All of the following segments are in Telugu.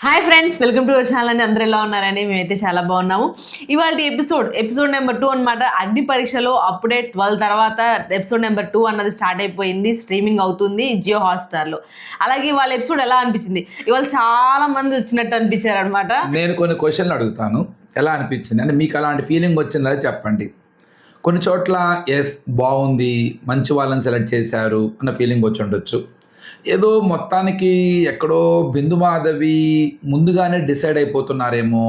Hi friends, welcome to our channel అండి. అందరూ ఎలా ఉన్నారండి? మేమైతే చాలా బాగున్నాము. ఇవాళ ఎపిసోడ్ నెంబర్ 2 అనమాట. అగ్ని పరీక్షలో అప్పుడే 12 తర్వాత ఎపిసోడ్ నెంబర్ 2 అన్నది స్టార్ట్ అయిపోయింది. స్ట్రీమింగ్ అవుతుంది జియో హాట్స్టార్లో. అలాగే వాళ్ళ ఎపిసోడ్ ఎలా అనిపించింది? ఇవాళ చాలా మంది వచ్చినట్టు అనిపించారు అనమాట. నేను కొన్ని క్వశ్చన్లు అడుగుతాను, ఎలా అనిపించింది అంటే మీకు అలాంటి ఫీలింగ్ వచ్చిందా చెప్పండి. కొన్ని చోట్ల ఎస్ బాగుంది, మంచి వాళ్ళని సెలెక్ట్ చేశారు అన్న ఫీలింగ్ వచ్చి ఉండొచ్చు. ఏదో మొత్తానికి ఎక్కడో బిందు మాధవి ముందుగానే డిసైడ్ అయిపోతున్నారేమో,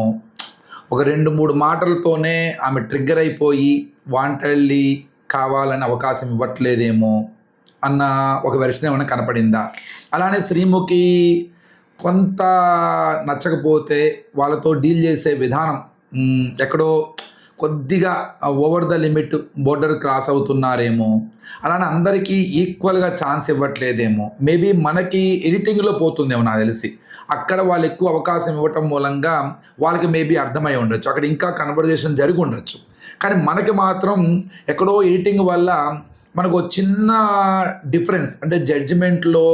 ఒక 2-3 మాటలతోనే ఆమె ట్రిగ్గర్ అయిపోయి వాంటెడ్లీ కావాలని అవకాశం ఇవ్వట్లేదేమో అన్న ఒక వెర్షన్ ఏమైనా కనపడిందా? అలానే శ్రీముఖి కొంత నచ్చకపోతే వాళ్ళతో డీల్ చేసే విధానం ఎక్కడో కొద్దిగా over the limit border cross అవుతున్నారేమో, అలానే అందరికీ ఈక్వల్గా ఛాన్స్ ఇవ్వట్లేదేమో, మేబీ మనకి ఎడిటింగ్లో పోతుందేమో నాకు తెలిసి. అక్కడ వాళ్ళు ఎక్కువ అవకాశం ఇవ్వటం మూలంగా వాళ్ళకి మేబీ అర్థమై ఉండొచ్చు, అక్కడ ఇంకా కన్వర్జేషన్ జరిగి ఉండొచ్చు. కానీ మనకి మాత్రం ఎక్కడో ఎడిటింగ్ వల్ల మనకు చిన్న డిఫరెన్స్ అంటే జడ్జిమెంట్లో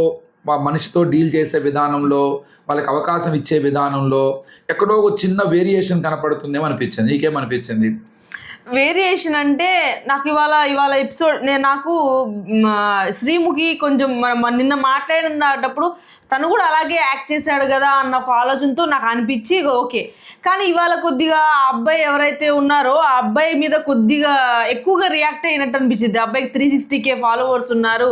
మనిషితో డీల్ చేసే విధానంలో, వాళ్ళకి అవకాశం ఇచ్చే విధానంలో ఎక్కడో ఒక చిన్న వేరియేషన్ కనపడుతుందేమో అనిపించింది. నీకేమనిపించింది? వేరియేషన్ అంటే నాకు ఇవాళ ఎపిసోడ్ నాకు శ్రీముఖి కొంచెం నిన్న మాట్లాడినప్పుడు తను కూడా అలాగే యాక్ట్ చేశాడు కదా అన్న ఒక ఆలోచనతో నాకు అనిపించి ఓకే. కానీ ఇవాళ కొద్దిగా ఆ అబ్బాయి ఎవరైతే ఉన్నారో ఆ అబ్బాయి మీద కొద్దిగా ఎక్కువగా రియాక్ట్ అయినట్టు అనిపించింది. అబ్బాయికి 360K ఫాలోవర్స్ ఉన్నారు,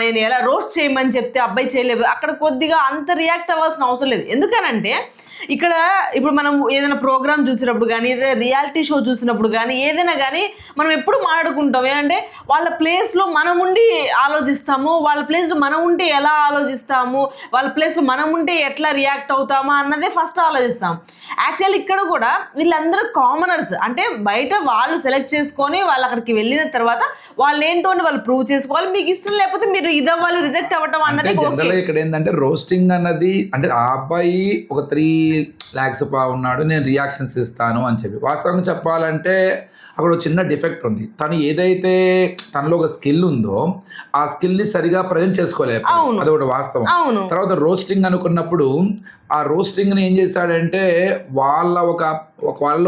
నేను ఎలా రోస్ట్ చేయమని చెప్తే అబ్బాయి చేయలేదు. అక్కడ కొద్దిగా అంత రియాక్ట్ అవ్వాల్సిన అవసరం లేదు. ఎందుకనంటే ఇక్కడ ఇప్పుడు మనం ఏదైనా ప్రోగ్రామ్ చూసినప్పుడు కానీ, ఏదైనా రియాలిటీ షో చూసినప్పుడు కానీ, ఏదైనా కానీ మనం ఎప్పుడు మాట్లాడుకుంటాం ఏంటంటే వాళ్ళ ప్లేస్లో మనం ఉండి ఆలోచిస్తాము, వాళ్ళ ప్లేస్లో మనం ఉంటే ఎలా ఆలోచిస్తాము, వాళ్ళ ప్లేస్లో మనం ఉంటే ఎట్లా రియాక్ట్ అవుతామా అన్నదే ఫస్ట్ ఆలోచిస్తాం. యాక్చువల్ ఇక్కడ కూడా వీళ్ళందరూ కామనర్స్, అంటే బయట వాళ్ళు సెలెక్ట్ చేసుకొని వాళ్ళు అక్కడికి వెళ్ళిన తర్వాత వాళ్ళు ఏంటో అని వాళ్ళు ప్రూవ్ చేసుకోవాలి. మీకు ఇష్టం లేకపోతే మీరు ఇదవ్వాలి, రిజెక్ట్ అవ్వటం అన్నది ఇక్కడ ఏంటంటే రోస్టింగ్ అన్నది అంటే ఆ అబ్బాయి ఒక 3 lakhs ఉన్నాడు, నేను రియాక్షన్స్ ఇస్తాను అని చెప్పి. వాస్తవంగా చెప్పాలంటే అక్కడ ఒక చిన్న డిఫెక్ట్ ఉంది. తను ఏదైతే తనలో ఒక స్కిల్ ఉందో ఆ స్కిల్ని సరిగా ప్రజెంట్ చేసుకోలేదు, అది ఒకటి వాస్తవం. తర్వాత రోస్టింగ్ అనుకున్నప్పుడు ఆ రోస్టింగ్ని ఏం చేశాడంటే వాళ్ళలో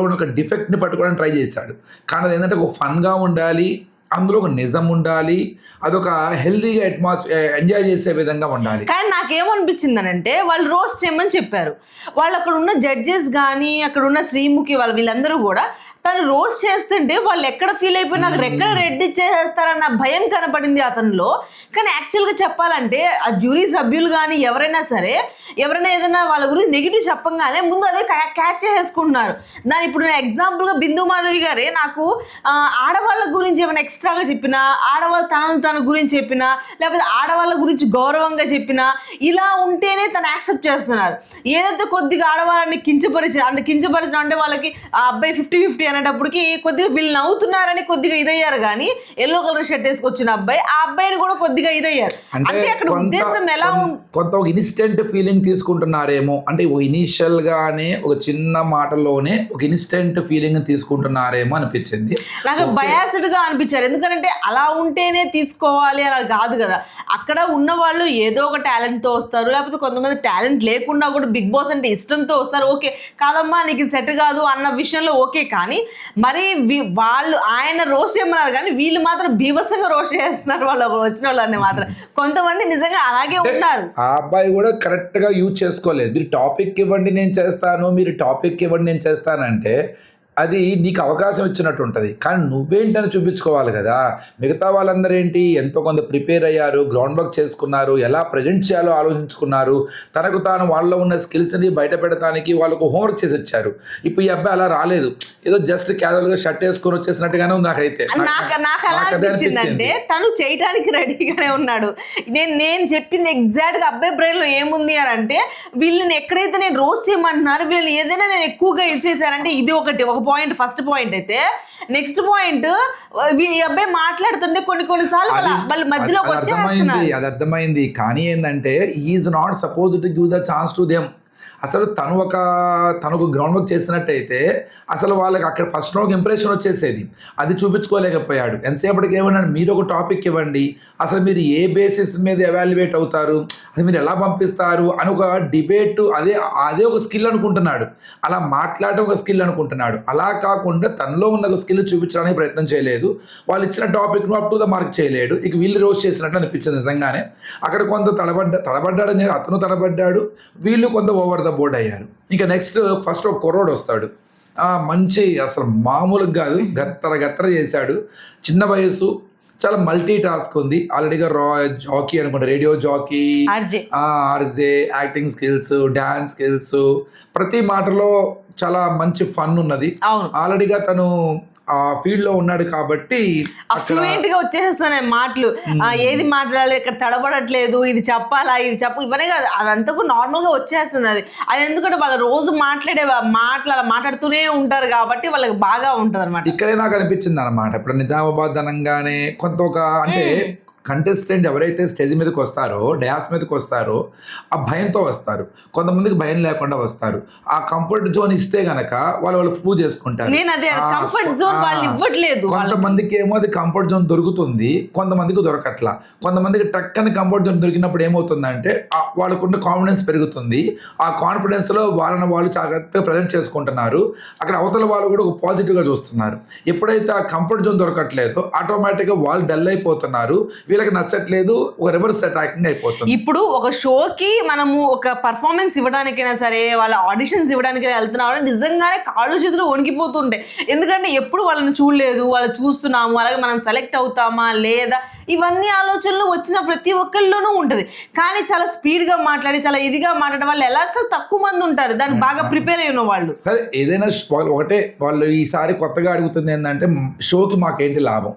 ఉన్న ఒక డిఫెక్ట్ని పట్టుకోవడానికి ట్రై చేశాడు. కానీ అది ఏంటంటే ఒక ఫన్గా ఉండాలి, అందులో ఒక నిజం ఉండాలి, అదొక హెల్దీగా అట్మాస్ఫియర్ ఎంజాయ్ చేసే విధంగా ఉండాలి. కానీ నాకేమనిపించిందనంటే వాళ్ళు రోస్ట్ చేయమని చెప్పారు. వాళ్ళు అక్కడ ఉన్న జడ్జెస్ కానీ, అక్కడ ఉన్న శ్రీముఖి వీళ్ళందరూ కూడా తను రోస్ట్ చేస్తుంటే వాళ్ళు ఎక్కడ ఫీల్ అయిపోయి నాకు ఎక్కడ రెడ్ ఇచ్చేసేస్తారన్న భయం కనపడింది అతనిలో. కానీ యాక్చువల్గా చెప్పాలంటే ఆ జ్యూరీ సభ్యులు కానీ ఎవరైనా సరే, ఎవరైనా ఏదైనా వాళ్ళ గురించి నెగిటివ్ చెప్పంగానే ముందు అదే క్యాచ్ చేసేసుకుంటున్నారు. దాని ఇప్పుడు నేను ఎగ్జాంపుల్గా బిందు మాధవి గారే నాకు ఆడవాళ్ళ గురించి ఏమైనా ఎక్స్ట్రాగా చెప్పినా, ఆడవాళ్ళు తన గురించి చెప్పినా, లేకపోతే ఆడవాళ్ళ గురించి గౌరవంగా చెప్పినా, ఇలా ఉంటేనే తను యాక్సెప్ట్ చేస్తున్నారు. ఏదైతే కొద్దిగా ఆడవాళ్ళని కించపరిచిన అంటే వాళ్ళకి ఆ అబ్బాయి 50-50 అనేటప్పటికి కొద్దిగా వీళ్ళు నవ్వుతున్నారని కొద్దిగా ఇదయ్యారు. కానీ ఎల్లో కలర్ షర్ట్ వేసుకొచ్చిన అబ్బాయి ఆ అబ్బాయిని కూడా కొద్దిగా ఇదయ్యారు. అంటే అక్కడ ఉద్దేశం ఎలా కొంత ఒక ఇన్స్టెంట్ ఫీలింగ్ తీసుకుంటున్నారేమో, అంటే ఒక ఇనీషియల్ గానే ఒక చిన్న మాటలోనే ఒక ఇన్స్టెంట్ ఫీలింగ్ తీసుకుంటున్నారేమో అనిపించింది. నాకు బయాస్డ్ గా అనిపించారు. ఎందుకంటే అలా ఉంటేనే తీసుకోవాలి అలా కాదు కదా. అక్కడ ఉన్న వాళ్ళు ఏదో ఒక టాలెంట్ తో వస్తారు, లేకపోతే కొంతమంది టాలెంట్ లేకుండా కూడా బిగ్ బాస్ అంటే ఇష్టంతో వస్తారు. ఓకే కాదమ్మా నీకు సెట్ కాదు అన్న విషయంలో ఓకే. కానీ మరి వాళ్ళు ఆయన రోస్ట్ చేయమన్నారు, కానీ వీళ్ళు మాత్రం బీభత్సంగా రోస్ట్ చేస్తున్నారు వాళ్ళు వచ్చిన వాళ్ళని మాత్రం. కొంతమంది నిజంగా అలాగే ఉన్నారు. ఆ అబ్బాయి కూడా కరెక్ట్ గా యూజ్ చేసుకోలేదు. మీరు టాపిక్ ఇవ్వండి నేను చేస్తాను, మీరు టాపిక్ ఇవ్వండి నేను చేస్తానంటే అది నీకు అవకాశం ఇచ్చినట్టు ఉంటుంది. కానీ నువ్వేంటని చూపించుకోవాలి కదా. మిగతా వాళ్ళందరూ ఏంటి ఎంతో కొంత ప్రిపేర్ అయ్యారు, గ్రౌండ్ వర్క్ చేసుకున్నారు, ఎలా ప్రజెంట్ చేయాలో ఆలోచించుకున్నారు, తనకు తాను వాళ్ళలో ఉన్న స్కిల్స్ని బయట పెడతానికి వాళ్ళకు హోంవర్క్ చేసి వచ్చారు. ఇప్పుడు ఈ అబ్బాయి అలా రాలేదు, ఏదో జస్ట్ క్యాజువల్గా షర్ట్ వేసుకొని వచ్చేసినట్టుగానే ఉంది నాకైతే. నాకు ఎలా అనిపించిందంటే తను చేయడానికి రెడీగానే ఉన్నాడు. నేను చెప్పింది ఎగ్జాక్ట్గా అబ్బాయి బ్రెయిన్లో ఏముంది అని అంటే, వీళ్ళని ఎక్కడైతే నేను రోస్ట్ చేయమంటున్నారు, వీళ్ళు ఏదైనా నేను ఎక్కువగా ఇచ్చేసారంటే ఇది ఒక పాయింట్, ఫస్ట్ పాయింట్. అయితే నెక్స్ట్ పాయింట్ ఈ అబ్బాయి మాట్లాడుతుంటే కొన్నిసార్లు వాళ్ళ మధ్యలోకి వచ్చేస్తున్నారు. అది అర్థమైంది. కానీ ఏంటంటే he's not suppose to give the chance to them. అసలు తనకు గ్రౌండ్ వర్క్ చేసినట్టయితే అసలు వాళ్ళకి అక్కడ ఫస్ట్ ఒక ఇంప్రెషన్ వచ్చేసేది. అది చూపించుకోలేకపోయాడు. ఎంతసేపటికి ఏమన్నాడు, మీరు ఒక టాపిక్ ఇవ్వండి, అసలు మీరు ఏ బేసిస్ మీద ఎవాల్యుయేట్ అవుతారు, అసలు మీరు ఎలా పంపిస్తారు అని ఒక డిబేట్, అదే ఒక స్కిల్ అనుకుంటున్నాడు. అలా మాట్లాడడం ఒక స్కిల్ అనుకుంటున్నాడు. అలా కాకుండా తనలో ఉన్న ఒక స్కిల్ చూపించడానికి ప్రయత్నం చేయలేదు. వాళ్ళు ఇచ్చిన టాపిక్ను అప్ టు ద మార్క్ చేయలేడు. ఇక వీళ్ళు రోస్ట్ చేసినట్టు అనిపించింది నిజంగానే. అక్కడ కొంత తడబడ్డాడని అతను తడబడ్డాడు, వీళ్ళు కొంత ఓవర్ ద బోర్డ్ అయ్యారు. ఇంకా నెక్స్ట్ ఫస్ట్ ఒక కుర్రోడు వస్తాడు. మంచి అసలు మామూలుగా కాదు, గత్తర చేశాడు. చిన్న వయసు, చాలా మల్టీ టాస్క్ ఉంది. ఆల్రెడీగా జాకీ అనుకుంటా, radio jockey, RJ, acting skills, dance skills, ప్రతి మాటలో చాలా మంచి ఫన్ ఉన్నది. ఆల్రెడీగా తను ఆ ఫీల్డ్ లో ఉన్నాడు కాబట్టి ఫ్లూయెంట్ గా వచ్చేస్తున్నాయి మాటలు. ఏది మాట్లాడాలి, ఇక్కడ తడబడట్లేదు, ఇది చెప్పాలా, ఇది ఇవన్నీ కాదు, అదంతా నార్మల్ గా వచ్చేస్తుంది. అది ఎందుకంటే వాళ్ళు రోజు మాట్లాడుతూనే ఉంటారు కాబట్టి వాళ్ళకి బాగా ఉంటది అనమాట. ఇక్కడే నాకు అనిపించింది అనమాట. ఇప్పుడు నిజామాబాద్ అనగానే కొంత అంటే కంటెస్టెంట్ ఎవరైతే స్టేజ్ మీదకి వస్తారో, డ్యాన్స్ మీదకి వస్తారో, ఆ భయంతో వస్తారు. కొంతమందికి భయం లేకుండా వస్తారు. ఆ కంఫర్ట్ జోన్ ఇస్తే గనక వాళ్ళు ప్రూవ్ చేసుకుంటారు. కొంతమందికి ఏమో అది కంఫర్ట్ జోన్ దొరుకుతుంది, కొంతమందికి దొరకట్లా. కొంతమందికి టక్కని కంఫర్ట్ జోన్ దొరికినప్పుడు ఏమవుతుందంటే వాళ్ళకున్న కాన్ఫిడెన్స్ పెరుగుతుంది. ఆ కాన్ఫిడెన్స్ లో వాళ్ళు జాగ్రత్తగా ప్రజెంట్ చేసుకుంటున్నారు. అక్కడ అవతల వాళ్ళు కూడా ఒక పాజిటివ్ గా చూస్తున్నారు. ఎప్పుడైతే ఆ కంఫర్ట్ జోన్ దొరకట్లేదో ఆటోమేటిక్ గా వాళ్ళు డల్ అయిపోతున్నారు, వీళ్ళకి నచ్చట్లేదు, ఒక రివర్స్ అటాకింగ్ అయిపోతుంది. ఇప్పుడు ఒక షోకి మనము ఒక పర్ఫార్మెన్స్ ఇవ్వడానికైనా సరే, వాళ్ళ ఆడిషన్స్ ఇవ్వడానికైనా వెళ్తున్నాం, నిజంగానే కాళ్ళు చేతులు వణికిపోతుంటాయి. ఎందుకంటే ఎప్పుడు వాళ్ళని చూడలేదు, వాళ్ళు చూస్తున్నాము, అలాగే మనం సెలెక్ట్ అవుతామా లేదా, ఇవన్నీ ఆలోచనలు వచ్చిన ప్రతి ఒక్కళ్ళలోనూ ఉంటుంది. కానీ చాలా స్పీడ్గా మాట్లాడి చాలా ఇదిగా మాట్లాడే వాళ్ళు ఎలా చాలా తక్కువ మంది ఉంటారు, దానికి బాగా ప్రిపేర్ అయిన వాళ్ళు. సరే, ఏదైనా ఒకటే వాళ్ళు ఈసారి కొత్తగా అడుగుతుంది ఏంటంటే, షోకి మాకేంటి లాభం,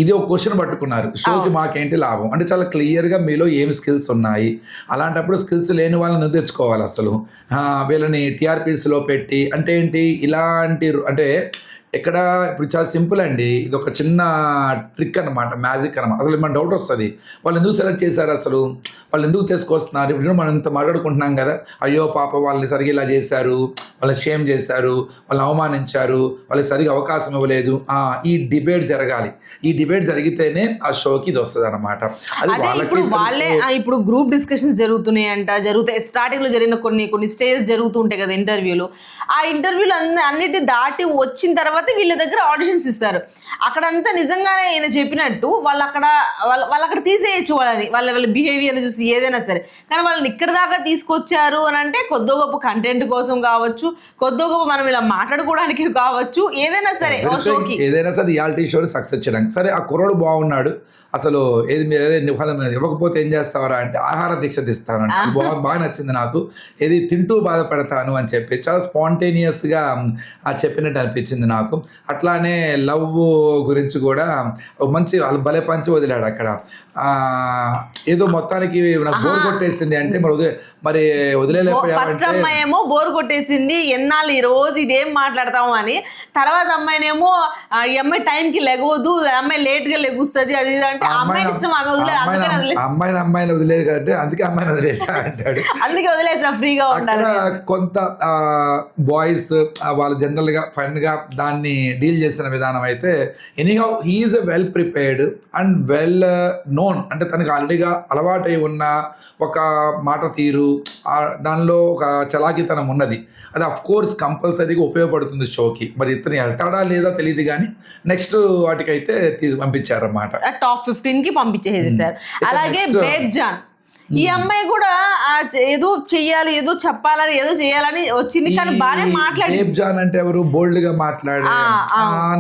ఇది ఒక క్వశ్చన్ పట్టుకున్నారు. షోకి మాకేంటి లాభం అంటే చాలా క్లియర్గా మీలో ఏమి స్కిల్స్ ఉన్నాయి. అలాంటప్పుడు స్కిల్స్ లేని వాళ్ళని తెచ్చుకోవాలి. అసలు వీళ్ళని టీఆర్పీస్లో పెట్టి అంటే ఏంటి, ఇలాంటి అంటే ఇక్కడ ఇప్పుడు చాలా సింపుల్ అండి. ఇది ఒక చిన్న ట్రిక్ అనమాట, మ్యాజిక్ అనమాట. అసలు మన డౌట్ వస్తుంది, వాళ్ళు ఎందుకు సెలెక్ట్ చేశారు, అసలు వాళ్ళు ఎందుకు తీసుకొస్తున్నారు. ఇప్పుడు మనం ఇంత మాట్లాడుకుంటున్నాం కదా, అయ్యో పాప వాళ్ళని సరిగా ఇలా చేశారు, వాళ్ళని షేమ్ చేశారు, వాళ్ళని అవమానించారు, వాళ్ళకి సరిగా అవకాశం ఇవ్వలేదు. ఈ డిబేట్ జరగాలి. ఈ డిబేట్ జరిగితేనే ఆ షోకి ఇది వస్తుంది అనమాట. ఇప్పుడు గ్రూప్ డిస్కషన్స్ జరుగుతాయి. స్టార్టింగ్ లో జరిగిన కొన్ని స్టేజ్ జరుగుతుంటాయి కదా ఇంటర్వ్యూలు. ఆ ఇంటర్వ్యూలు అన్నిటి దాటి వచ్చిన తర్వాత వీళ్ళ దగ్గర ఆడిషన్స్ ఇస్తారు. అక్కడంతా నిజంగానే ఆయన చెప్పినట్టు వాళ్ళు అక్కడ తీసేయచ్చు వాళ్ళ బిహేవియర్ చూసి ఏదైనా సరే. కానీ వాళ్ళని ఇక్కడ దాకా తీసుకొచ్చారు అని అంటే కొద్దో గొప్ప కంటెంట్ కోసం కావచ్చు, కొద్దో గొప్ప మనం ఇలా మాట్లాడుకోవడానికి కావచ్చు, ఏదైనా సరే రియాలిటీ షో సక్సెస్ చేయడానికి. సరే, ఆ కుర్రోడు బాగున్నాడు, అసలు ఏది మీరు ఇవ్వకపోతే ఏం చేస్తావరా అంటే ఆహార దీక్ష తీస్తానంటే బాగా నచ్చింది నాకు. ఏది తింటూ బాధపడతాను అని చెప్పి చాలా స్పాంటేనియస్గా చెప్పినట్టు అనిపించింది నాకు. అట్లానే లవ్ గురించి కూడా మంచి భలే పంచి వదిలాడు అక్కడ. ఏదో మొత్తానికి నాకు బోర్ కొట్టేసింది అంటే మరి ఫస్ట్ అమ్మాయి ఏమో బోర్ కొట్టేసింది, ఎన్నాళ్ళు ఈ రోజు ఇదేం మాట్లాడతాము అని. తర్వాత అమ్మాయినేమో ఈ అమ్మాయి టైంకి లెగవద్దు, అమ్మాయి లేట్ గా లెగుస్తుంది, అది అంటే అమ్మాయిని ఇష్టం, అమ్మాయిని వదిలేదు కాబట్టి అందుకే అమ్మాయిని వదిలేసా అంటాడు. అందుకే వదిలేసా ఫ్రీగా ఉండాలి. కొంత బాయ్స్ వాళ్ళు జనరల్ గా ఫన్ గా దాన్ని డీల్ చేసిన విధానం అయితే anyhow he's well prepared and well known. అంటే తనకు ఆల్రెడీగా అలవాటై ఉన్న ఒక మాట తీరు, దానిలో ఒక చలాకితనం ఉన్నది. అది అఫ్ కోర్స్ కంపల్సరీగా ఉపయోగపడుతుంది షోకి. మరి ఇతను వెళ్తాడా లేదా తెలియదు, కానీ నెక్స్ట్ వాటికైతే పంపించారన్నమాట. టాప్ 15 కి పంపించేసేసారు. అలాగే బేబ్ జాన్, ఈ అమ్మాయి కూడా ఏదో చెయ్యాలి, ఏదో చెప్పాలని, ఏదో చేయాలని వచ్చింది, కానీ బాగానే మాట్లాడి. బేబ్ జాన్ అంటే ఎవరు, బోల్డ్ గా మాట్లాడే,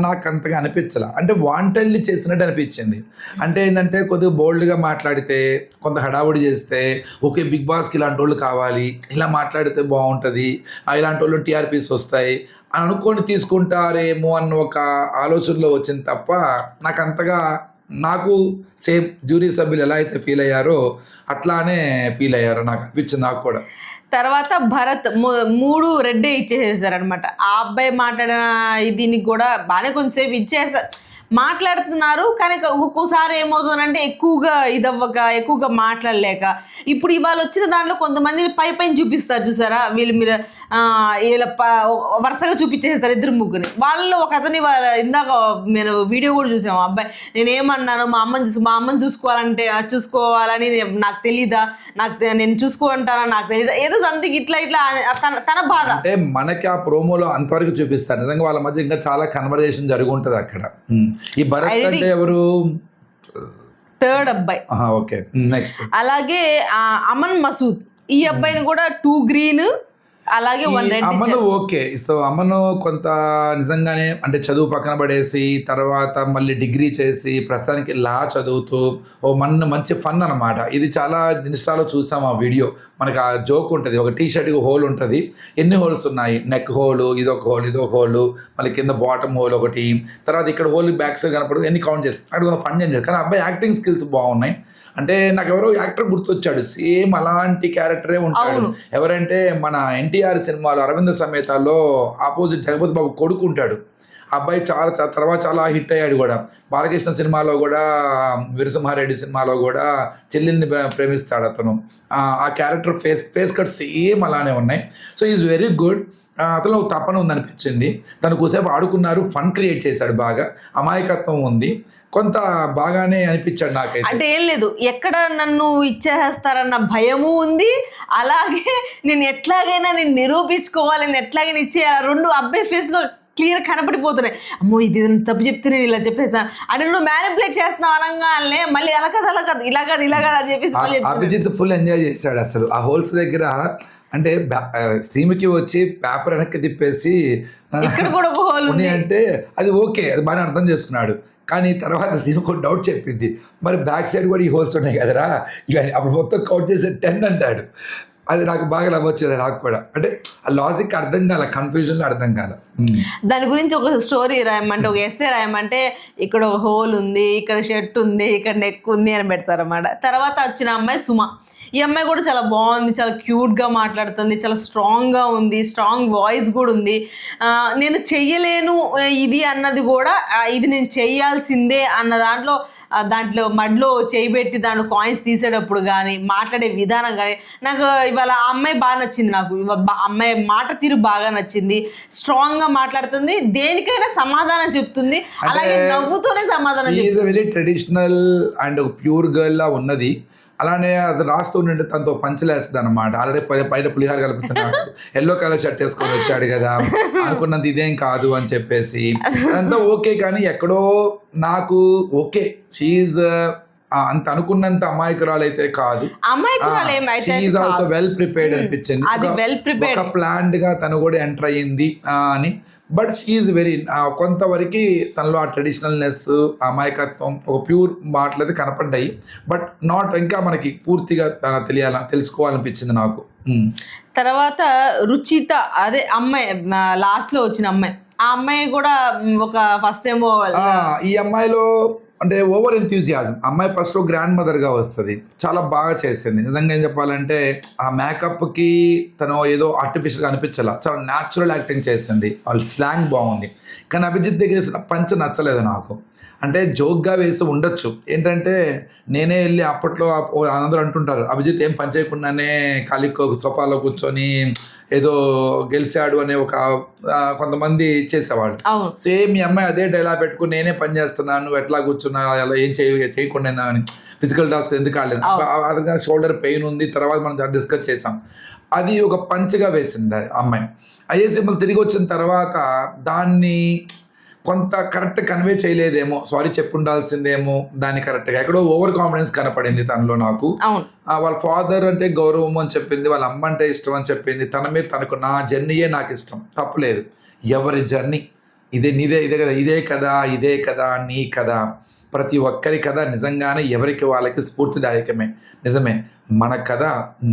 నాకు అంతగా అనిపించలా. అంటే వాంటెడ్లీ చేసినట్టు అనిపించింది. అంటే ఏంటంటే కొద్దిగా బోల్డ్ గా మాట్లాడితే, కొంత హడావుడి చేస్తే, ఓకే బిగ్ బాస్కి ఇలాంటి వాళ్ళు కావాలి, ఇలా మాట్లాడితే బాగుంటుంది, ఇలాంటి వాళ్ళు టీఆర్పీస్ వస్తాయి అని అనుకొని తీసుకుంటారేమో అన్న ఒక ఆలోచనలో వచ్చింది తప్ప నాకు సేమ్ జ్యూరీ సభ్యులు ఎలా అయితే ఫీల్ అయ్యారో అట్లానే ఫీల్ అయ్యారో నాకు అనిపించింది. నాకు కూడా తర్వాత భరత్ 3 రెడ్డే ఇచ్చేసేసారు అనమాట. ఆ అబ్బాయి మాట్లాడిన దీనికి కూడా బాగానే కొంచెంసేపు ఇచ్చేస్తారు. మాట్లాడుతున్నారు. కానీ ఒక్కోసారి ఏమవుతుందంటే ఎక్కువగా మాట్లాడలేక ఇప్పుడు ఇవాళ వచ్చిన దాంట్లో కొంతమంది పైన చూపిస్తారు చూసారా, వీళ్ళ వరుసగా చూపించేస్తారు ఇద్దరు ముగ్గురిని. వాళ్ళలో ఒక అతని ఇందాక నేను వీడియో కూడా చూసాము. అబ్బాయి నేనేమన్నాను, మా అమ్మని చూసుకోవాలని నాకు తెలీదా, నేను చూసుకుంటానా నాకు తెలీదా, ఏదో సంథింగ్ ఇట్లా తన బాధ. అంటే మనకి ఆ ప్రోమోలో అంతవరకు చూపిస్తారు. నిజంగా వాళ్ళ మధ్య ఇంకా చాలా కన్వర్జేషన్ జరుగుంటది అక్కడ. ఈ భరత్ అంటే ఎవరు? థర్డ్ అబ్బాయి. Okay, next. అలాగే అమన్ మసూద్, ఈ అబ్బాయిని కూడా 2 గ్రీన్ అలాగే 1 రెడ్. అమ్మను ఓకే. సో అమ్మను కొంత నిజంగానే అంటే చదువు పక్కన పడేసి తర్వాత మళ్ళీ డిగ్రీ చేసి ప్రస్తుతానికి లా చదువుతూ మంచి ఫన్ అనమాట. ఇది చాలా ఇన్స్టాలో చూసాం ఆ వీడియో. మనకి ఆ జోక్ ఉంటుంది, ఒక టీ షర్ట్కి హోల్ ఉంటుంది, ఎన్ని హోల్స్ ఉన్నాయి, నెక్ హోల్, ఇదొక హోల్, మళ్ళీ కింద బాటమ్ హోల్ ఒకటి, తర్వాత ఇక్కడ హోల్ బ్యాక్ సైడ్ కనపడదు, ఎన్ని కౌంట్ చేస్తాం అక్కడ కొంత ఫన్ చేయాలి. కానీ అబ్బాయి యాక్టింగ్ స్కిల్స్ బాగున్నాయి. అంటే నాకు ఎవరో యాక్టర్ గుర్తొచ్చాడు, సేమ్ అలాంటి క్యారెక్టరే ఉంటాడు. ఎవరంటే మన ఎన్టీఆర్ సినిమాలో అరవింద సమేతాల్లో ఆపోజిట్ జగపతి బాబు కొడుకుంటాడు. అబ్బాయి తర్వాత చాలా హిట్ అయ్యాడు కూడా. బాలకృష్ణ సినిమాలో కూడా, వీరసింహారెడ్డి సినిమాలో కూడా చెల్లెల్ని ప్రేమిస్తాడు అతను. ఆ క్యారెక్టర్ ఫేస్ కట్ సేమ్ అలానే ఉన్నాయి. So is very good. అతను ఒక తపన ఉందనిపించింది. తను కూసేపు ఆడుకున్నారు, ఫన్ క్రియేట్ చేశాడు, బాగా అమాయకత్వం ఉంది, కొంత బాగానే అనిపించాడు నాకైతే. అంటే ఏం లేదు, ఎక్కడ నన్ను ఇచ్చేస్తారన్న భయము ఉంది, అలాగే నేను ఎట్లాగైనా నిరూపించుకోవాలి, ఎట్లాగైనా ఇచ్చేయాలి, 2 అబ్బాయి ఫేస్లో క్లియర్ కనపడిపోతున్నాయి. అమ్మో ఇది తప్పు చెప్తే నేను ఇలా చెప్పేస్తాను అంటే నువ్వు మ్యానిపులేట్ చేస్తున్నావు అనగానే మళ్ళీ అలా కాదు ఇలా కాదు అని చెప్పేసి అభిజిత్ ఫుల్ ఎంజాయ్ చేశాడు అసలు ఆ హోల్స్ దగ్గర. అంటే స్ట్రీమ్కి వచ్చి పేపర్ వెనక్కి తిప్పేసి ఇక్కడ కూడా ఒక హోల్ ఉంది అంటే అది ఓకే, అది బాగా అర్థం చేసుకున్నాడు. కానీ తర్వాత స్ట్రీమ్ ఒక డౌట్ చెప్పింది, మరి బ్యాక్ సైడ్ కూడా ఈ హోల్స్ ఉన్నాయి కదరా ఇక అప్పుడు మొత్తం కౌంట్ చేసే 10 అంటాడు. అది నాకు బాగా నవ్వొచ్చేది. నాకు కూడా అంటే ఆ లాజిక్ అర్థం కాల, కన్ఫ్యూజన్లో అర్థం కాల. దాని గురించి ఒక స్టోరీ రాయమంటే, ఒక ఎస్సే రాయమంటే ఇక్కడ ఒక హోల్ ఉంది, ఇక్కడ షర్ట్ ఉంది, ఇక్కడ నెక్ ఉంది అని పెడతారు అన్నమాట. తర్వాత వచ్చిన అమ్మాయి సుమ. ఈ అమ్మాయి కూడా చాలా బాగుంది, చాలా క్యూట్గా మాట్లాడుతుంది, చాలా స్ట్రాంగ్గా ఉంది, స్ట్రాంగ్ వాయిస్ కూడా ఉంది. నేను చెయ్యలేను ఇది అన్నది కూడా, ఇది నేను చెయ్యాల్సిందే అన్న దాంట్లో మడ్లో చేయబెట్టి దాంట్లో కాయిన్స్ తీసేటప్పుడు కానీ మాట్లాడే విధానం కానీ నాకు ఇవాళ ఆ అమ్మాయి బాగా నచ్చింది. నాకు అమ్మాయి మాట తీరు బాగా నచ్చింది, స్ట్రాంగ్గా మాట్లాడుతుంది, దేనికైనా సమాధానం చెప్తుంది, అలాగే నవ్వుతూనే సమాధానం చెప్తుంది. వెరీ ట్రెడిషనల్ అండ్ ఒక ప్యూర్ గర్ల్ లా ఉన్నది. అలానే అది రాస్తుంటే తనతో పంచలేస్తుంది అనమాట. ఆల్రెడీ పైన పులిహార కలుపుతున్నాడు, ఎల్లో కలర్ షర్ట్ వేసుకొని వచ్చాడు కదా, అనుకున్నది ఇదేం కాదు అని చెప్పేసి అదంతా ఓకే. కానీ ఎక్కడో నాకు ఓకే, షీఈ్ అంత అనుకున్నంత అమాయకురాలు అయితే కాదు. షీఈ్ ఆల్సో వెల్ ప్రిపేర్డ్ అనిపించింది. ఒక ప్లాన్డ్ గా తను కూడా ఎంటర్ అయ్యింది అని. బట్ షీఈ్ వెరీ కొంతవరకు తనలో ఆ ట్రెడిషనల్నెస్, అమాయకత్వం, ఒక ప్యూర్ మాటలైతే కనపడ్డాయి. బట్ నాట్ ఇంకా మనకి పూర్తిగా తెలుసుకోవాలనిపించింది నాకు. తర్వాత రుచిత, అదే అమ్మాయి లాస్ట్లో వచ్చిన అమ్మాయి, ఆ అమ్మాయి కూడా ఒక ఫస్ట్ ఏమో ఈ అమ్మాయిలో అంటే ఓవర్ ఎంథ్యూజియాజం. అమ్మాయి ఫస్ట్ గ్రాండ్ మదర్గా వస్తుంది, చాలా బాగా చేసింది. నిజంగా ఏం చెప్పాలంటే ఆ మేకప్కి తను ఏదో ఆర్టిఫిషియల్గా అనిపించాల, చాలా న్యాచురల్ యాక్టింగ్ చేసింది. వాళ్ళ స్లాంగ్ బాగుంది. కానీ అభిజిత్ దగ్గర పంచ నచ్చలేదు నాకు. అంటే జోక్గా వేసి ఉండొచ్చు. ఏంటంటే నేనే వెళ్ళి అప్పట్లో అందరూ అంటుంటారు అభిజిత్ ఏం పని చేయకుండానే ఖాళీ సోఫాలో కూర్చొని ఏదో గెలిచాడు అనే ఒక కొంతమంది చేసేవాళ్ళు. సేమ్ ఈ అమ్మాయి అదే డైలాగ్ పెట్టుకుని నేనే పని చేస్తున్నాను, నువ్వు ఎట్లా కూర్చున్నా, అలా ఏం చేయకుండా అని ఫిజికల్ టాస్క్ ఎందుకు కాలేదు, అది షోల్డర్ పెయిన్ ఉంది, తర్వాత మనం డిస్కస్ చేసాం. అది ఒక పంచ్గా వేసింది అమ్మాయి. అయ్యేసి మళ్ళీ తిరిగి వచ్చిన తర్వాత దాన్ని కొంత కరెక్ట్ కన్వే చేయలేదేమో, సారీ చెప్పుండాల్సిందేమో దాన్ని కరెక్ట్గా. ఎక్కడో ఓవర్ కాన్ఫిడెన్స్ కనపడింది తనలో నాకు. వాళ్ళ ఫాదర్ అంటే గౌరవం అని చెప్పింది, వాళ్ళ అమ్మ అంటే ఇష్టం అని చెప్పింది. తన మీద తనకు నా జర్నీయే నాకు ఇష్టం, తప్పులేదు. ఎవరి జర్నీ ఇదే కదా నీ కదా, ప్రతి ఒక్కరి కథ నిజంగానే ఎవరికి వాళ్ళకి స్ఫూర్తిదాయకమే. నిజమే, మన కథ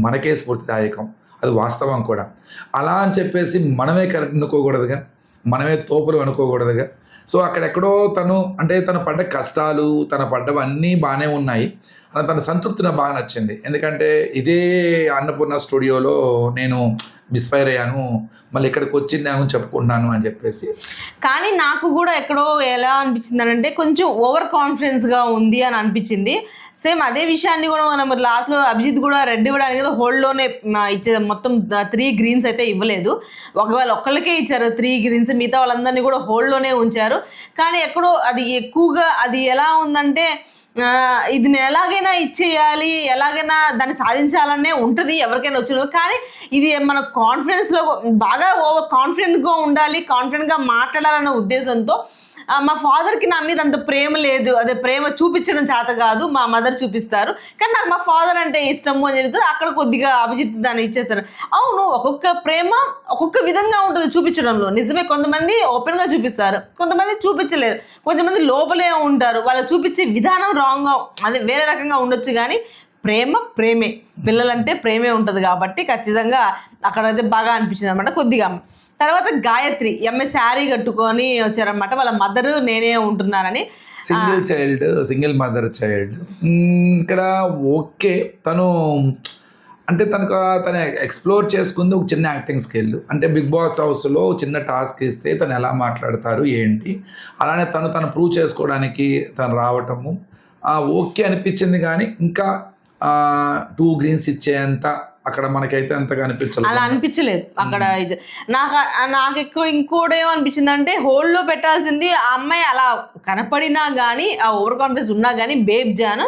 మనకే స్ఫూర్తిదాయకం, అది వాస్తవం కూడా. అలా అని చెప్పేసి మనమే కరెక్ట్ అనుకోకూడదుగా, మనమే తోపులు అనుకోకూడదుగా. సో అక్కడెక్కడో తను పడ్డ కష్టాలు, తను పడ్డవన్నీ బాగానే ఉన్నాయి. అలా తన సంతృప్తి నాకు బాగా నచ్చింది. ఎందుకంటే ఇదే అన్నపూర్ణ స్టూడియోలో నేను మిస్‌ఫైర్ అయ్యాను. మళ్ళీ ఇక్కడికి వచ్చిందేమో చెప్పుకుంటున్నాను అని చెప్పేసి. కానీ నాకు కూడా ఎక్కడో ఎలా అనిపించిందనంటే కొంచెం ఓవర్ కాన్ఫిడెన్స్‌గా ఉంది అని అనిపించింది. సేమ్ అదే విషయాన్ని కూడా మనం లాస్ట్‌లో అభిజిత్ కూడా రెడ్ ఇవ్వడానికి కూడా హోల్డ్‌లోనే ఇచ్చేది. మొత్తం 3 గ్రీన్స్ అయితే ఇవ్వలేదు. ఒకవేళ ఒక్కళ్ళకే ఇచ్చారు 3 గ్రీన్స్. మిగతా వాళ్ళందరినీ కూడా హోల్డ్‌లోనే ఉంచారు. కానీ ఎక్కడో అది ఎక్కువగా అది ఎలా ఉందంటే ఇది నేను ఎలాగైనా ఇచ్చేయాలి, ఎలాగైనా దాన్ని సాధించాలనే ఉంటది ఎవరికైనా వచ్చినది. కానీ ఇది మన కాన్ఫిడెన్స్‌లో బాగా ఓవర్ కాన్ఫిడెంట్‌గా ఉండాలి, కాన్ఫిడెంట్‌గా మాట్లాడాలన్న ఉద్దేశంతో మా ఫాదర్‌కి నా మీద అంత ప్రేమ లేదు. అదే ప్రేమ చూపించడం చేత కాదు. మా మదర్ చూపిస్తారు. కానీ నాకు మా ఫాదర్ అంటే ఇష్టము అని చెప్తారు. అక్కడ కొద్దిగా అభిజిత్ దాన్ని ఇచ్చేస్తారు. అవును, ఒక్కొక్క ప్రేమ ఒక్కొక్క విధంగా ఉంటుంది చూపించడంలో. నిజమే, కొంతమంది ఓపెన్‌గా చూపిస్తారు, కొంతమంది చూపించలేరు, కొంతమంది లోపలే ఉంటారు. వాళ్ళు చూపించే విధానం రాంగ్‌గా అదే వేరే రకంగా ఉండొచ్చు. కానీ ప్రేమ ప్రేమే, పిల్లలంటే ప్రేమే ఉంటుంది కాబట్టి ఖచ్చితంగా అక్కడైతే బాగా అనిపించింది అనమాట కొద్దిగా. తర్వాత గాయత్రి ఎంఏ శారీ కట్టుకొని వచ్చారనమాట. వాళ్ళ మదర్ నేనే ఉంటున్నారని. Single mother child. ఇక్కడ ఓకే, తను ఎక్స్‌ప్లోర్ చేసుకుంది ఒక చిన్న యాక్టింగ్ స్కిల్. అంటే 'బిగ్ బాస్' హౌస్‌లో చిన్న టాస్క్ ఇస్తే తను ఎలా మాట్లాడతారు ఏంటి, అలానే తను ప్రూవ్ చేసుకోవడానికి తను రావటము ఓకే అనిపించింది. కానీ ఇంకా 2 గ్రీన్స్ ఇచ్చేంత అక్కడ మనకైతే అంతగా అలా అనిపించలేదు అక్కడ. నాకు ఎక్కువ ఇంకోటి ఏమనిపించింది అంటే హోల్డ్లో పెట్టాల్సింది ఆ అమ్మాయి అలా కనపడినా కానీ, ఆ ఓవర్ కాన్ఫిడెన్స్ ఉన్నా కానీ బేబ్ జాన్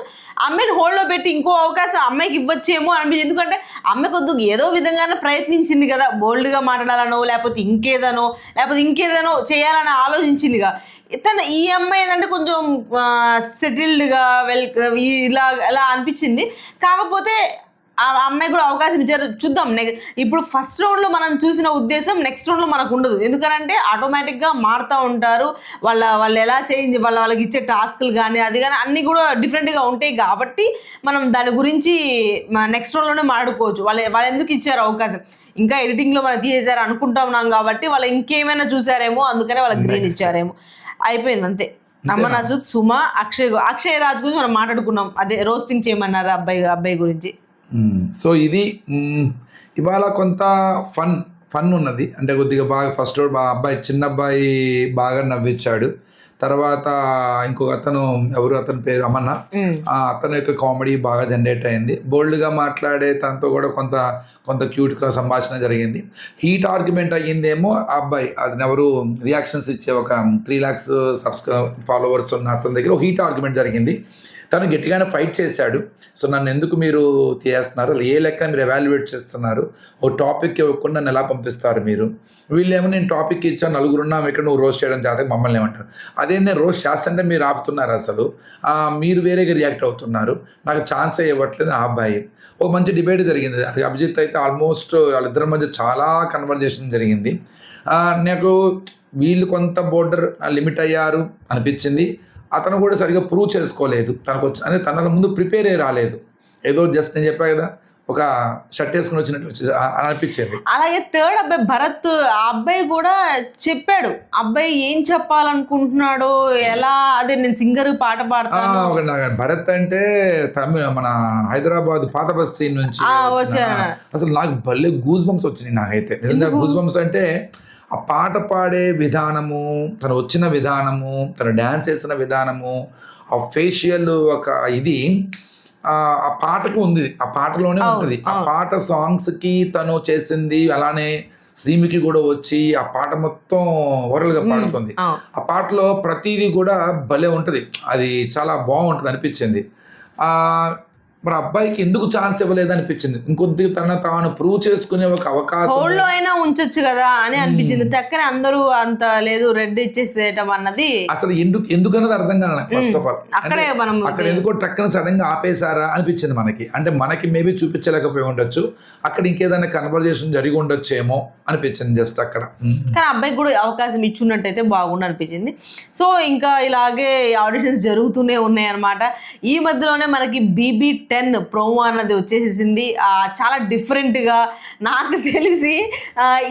అమ్మాయిని హోల్డ్లో పెట్టి ఇంకో అవకాశం అమ్మాయికి ఇవ్వచ్చేమో అనిపించింది. ఎందుకంటే అమ్మాయి కొద్దిగా ఏదో విధంగానే ప్రయత్నించింది కదా, బోల్డ్గా మాట్లాడాలనో లేకపోతే ఇంకేదనో చేయాలని ఆలోచించిందిగా. ఈ అమ్మాయి ఏంటంటే కొంచెం సెటిల్డ్గా ఇలా అనిపించింది. కాకపోతే ఆ అమ్మాయి కూడా అవకాశం ఇచ్చారు. చూద్దాం, ఇప్పుడు ఫస్ట్ రౌండ్లో మనం చూసిన ఉద్దేశం నెక్స్ట్ రౌండ్లో మనకు ఉండదు. ఎందుకంటే ఆటోమేటిక్గా మారుతూ ఉంటారు. వాళ్ళు ఎలా చేంజ్, వాళ్ళకి ఇచ్చే టాస్క్లు కానీ అది కానీ అన్నీ కూడా డిఫరెంట్గా ఉంటాయి. కాబట్టి మనం దాని గురించి నెక్స్ట్ రౌండ్లోనే మాట్లాడుకోవచ్చు. వాళ్ళు ఎందుకు ఇచ్చారు అవకాశం, ఇంకా ఎడిటింగ్లో మనం తీసేశారు అనుకుంటున్నాం కాబట్టి వాళ్ళు ఇంకేమైనా చూసారేమో, అందుకనే వాళ్ళకి గ్రీన్ ఇచ్చారేమో. అయిపోయింది అంతే. అమర్ అసూద్, సుమ, అక్షయ్ రాజ్ గురించి మనం మాట్లాడుకున్నాం. అదే రోస్టింగ్ చేయమన్నారు అబ్బాయి గురించి. సో ఇది ఇవాళ కొంత ఫన్ ఉన్నది. అంటే కొద్దిగా బాగా ఫస్ట్ రోడ్ చిన్న అబ్బాయి బాగా నవ్వించాడు. తర్వాత ఇంకొక అతని పేరు అమన్న, అతని యొక్క కామెడీ బాగా జనరేట్ అయింది. బోల్డ్గా మాట్లాడే తనతో కూడా కొంత క్యూట్గా సంభాషణ జరిగింది. హీట్ ఆర్గ్యుమెంట్ అయ్యిందేమో ఆ అబ్బాయి, అతను ఎవరు రియాక్షన్స్ ఇచ్చే ఒక 3 lakhs ఫాలోవర్స్ ఉన్న అతని దగ్గర హీట్ ఆర్గ్యుమెంట్ జరిగింది. తను గట్టిగానే ఫైట్ చేశాడు. సో నన్ను ఎందుకు మీరు తీయేస్తున్నారు, అసలు ఏ లెక్క మీరు ఎవాల్యుయేట్ చేస్తున్నారు, ఓ టాపిక్ ఇవ్వకుండా నన్ను ఎలా పంపిస్తారు మీరు, వీళ్ళేమో నేను టాపిక్ ఇచ్చాను నలుగురున్నాం ఇక్కడ, నువ్వు రోస్ట్ చేయడం జాతక మమ్మల్ని ఏమంటారు, అదే నేను రోస్ట్ చేస్తుంటే మీరు ఆపుతున్నారు, అసలు మీరు వేరేగా రియాక్ట్ అవుతున్నారు, నాకు ఛాన్సే ఇవ్వట్లేదు. ఆ అబ్బాయి ఒక మంచి డిబేట్ జరిగింది. అది అభిజిత్ అయితే ఆల్మోస్ట్ వాళ్ళిద్దరి మధ్య చాలా కన్వర్జేషన్ జరిగింది. నాకు వీళ్ళు కొంత బోర్డర్ లిమిట్ అయ్యారు అనిపించింది. అతను కూడా సరిగ్గా ప్రూవ్ చేసుకోలేదు, తన ముందు ప్రిపేర్ అయ్యి రాలేదు. ఏదో జస్ట్ నేను చెప్పా కదా, ఒక షర్ట్ వేసుకుని వచ్చినట్టు అనిపించింది. అలాగే థర్డ్ అబ్బాయి భరత్, ఆ అబ్బాయి కూడా చెప్పాడు అబ్బాయి ఏం చెప్పాలనుకుంటున్నాడో, ఎలా అదే నేను సింగర్ పాట పాడతాను. భరత్ అంటే మన హైదరాబాద్ పాత బస్తీ నుంచి అసలు నాకు భలే గూస్ బంప్స్ వచ్చినాయి. నాకైతే నిజంగా గూస్ బంప్స్ అంటే ఆ పాట పాడే విధానము, తను వచ్చిన విధానము, తను డ్యాన్స్ వేసిన విధానము, ఆ ఫేషియల్ ఒక ఇది ఆ పాటకు ఉంది, ఆ పాటలోనే ఉంటుంది. ఆ పాట సాంగ్స్కి తను చేసింది. అలానే శ్రీముఖి కూడా వచ్చి ఆ పాట మొత్తం ఓవరాల్గా పాడుతుంది. ఆ పాటలో ప్రతిదీ కూడా భలే ఉంటుంది, అది చాలా బాగుంటుంది అనిపించింది. మరి అబ్బాయికి ఎందుకు ఛాన్స్ ఇవ్వలేదు అనిపించింది. ఇంకొద్దిగా తాను ప్రూవ్ చేసుకునే ఒక అవకాశం హోల్డ్లో అయినా ఉంచొచ్చు కదా అని అనిపించింది. టక్కనే అందరూ అంత లేదు రెడ్ ఇచ్చేసేయటం అన్నది అసలు ఎందుకన్నది అర్థం కాలే. ఫస్ట్ ఆఫ్ ఆల్ అక్కడ ఎందుకో టక్కన సడన్ గా ఆపేశారా అనిపించింది మనకి. అంటే మనకి మేబీ చూపించలేకపోయి ఉండొచ్చు, అక్కడ ఇంకేదైనా కన్వర్జేషన్ జరిగి ఉండొచ్చేమో అనిపించింది జస్ట్ అక్కడ. కానీ అబ్బాయికి కూడా అవకాశం ఇచ్చున్నట్టయితే బాగుండు అనిపించింది. సో ఇంకా ఇలాగే ఆడిషన్స్ జరుగుతూనే ఉన్నాయి అన్నమాట. ఈ మధ్యలోనే మనకి BB 10 ప్రోమో అన్నది వచ్చేసింది. చాలా డిఫరెంట్గా నాకు తెలిసి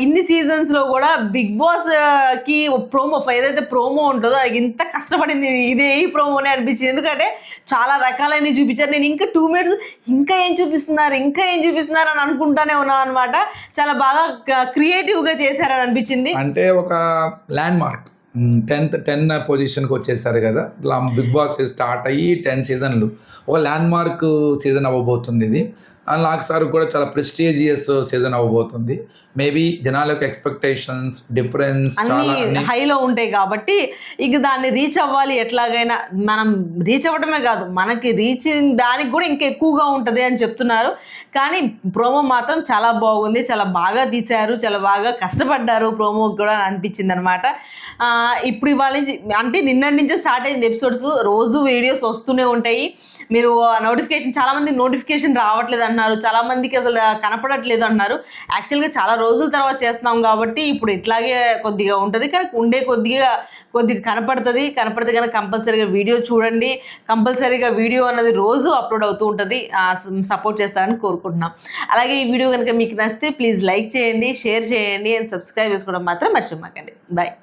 ఇన్ని సీజన్స్లో కూడా బిగ్ బాస్కి ప్రోమో ఏదైతే ప్రోమో ఉంటుందో అది ఇంత కష్టపడింది ఇదే ఈ ప్రోమోనే అనిపించింది. ఎందుకంటే చాలా రకాలైనవి చూపించారు. నేను ఇంకా 2 minutes ఇంకా ఏం చూపిస్తున్నారు అని అనుకుంటానే ఉన్నాను అనమాట. చాలా బాగా క్రియేటివ్గా చేశారని అనిపించింది. అంటే ఒక ల్యాండ్ మార్క్ 10 పొజిషన్కి వచ్చేసారు కదా. బిగ్ బాస్ స్టార్ట్ అయ్యి 10 సీజన్లు ఒక ల్యాండ్ మార్క్ సీజన్ అవ్వబోతుంది ఇది. నాకు సార్ కూడా చాలా ప్రెస్టీజియస్ సీజన్ అవ్వబోతుంది. మేబీ జనాలకు ఎక్స్పెక్టేషన్స్ డిఫరెన్స్ అన్ని హైలో ఉంటాయి కాబట్టి ఇక దాన్ని రీచ్ అవ్వాలి ఎట్లాగైనా. మనం రీచ్ అవ్వడమే కాదు, మనకి రీచ్ దానికి కూడా ఇంకా ఎక్కువగా ఉంటుంది అని చెప్తున్నారు. కానీ ప్రోమో మాత్రం చాలా బాగుంది, చాలా బాగా తీశారు, చాలా బాగా కష్టపడ్డారు ప్రోమోకి కూడా అనిపించింది అనమాట. ఇప్పుడు ఇవాళ నుంచి అంటే నిన్నటి నుంచే స్టార్ట్ అయింది ఎపిసోడ్స్, రోజు వీడియోస్ వస్తూనే ఉంటాయి. మీరు నోటిఫికేషన్, చాలామంది నోటిఫికేషన్ రావట్లేదు అన్నారు, చాలామందికి అసలు కనపడట్లేదు అన్నారు. యాక్చువల్గా చాలా రోజుల తర్వాత చేస్తున్నాం కాబట్టి ఇప్పుడు ఇట్లాగే కొద్దిగా ఉంటుంది. కానీ కొద్దిగా కనపడితే కనుక కంపల్సరీగా వీడియో చూడండి. కంపల్సరీగా వీడియో అన్నది రోజు అప్లోడ్ అవుతూ ఉంటుంది. సపోర్ట్ చేస్తారని కోరుకుంటున్నాం. అలాగే ఈ వీడియో కనుక మీకు నచ్చితే ప్లీజ్ లైక్ చేయండి, షేర్ చేయండి అండ్ సబ్స్క్రైబ్ చేసుకోవడం మాత్రం మర్చిపోకండి. బాయ్.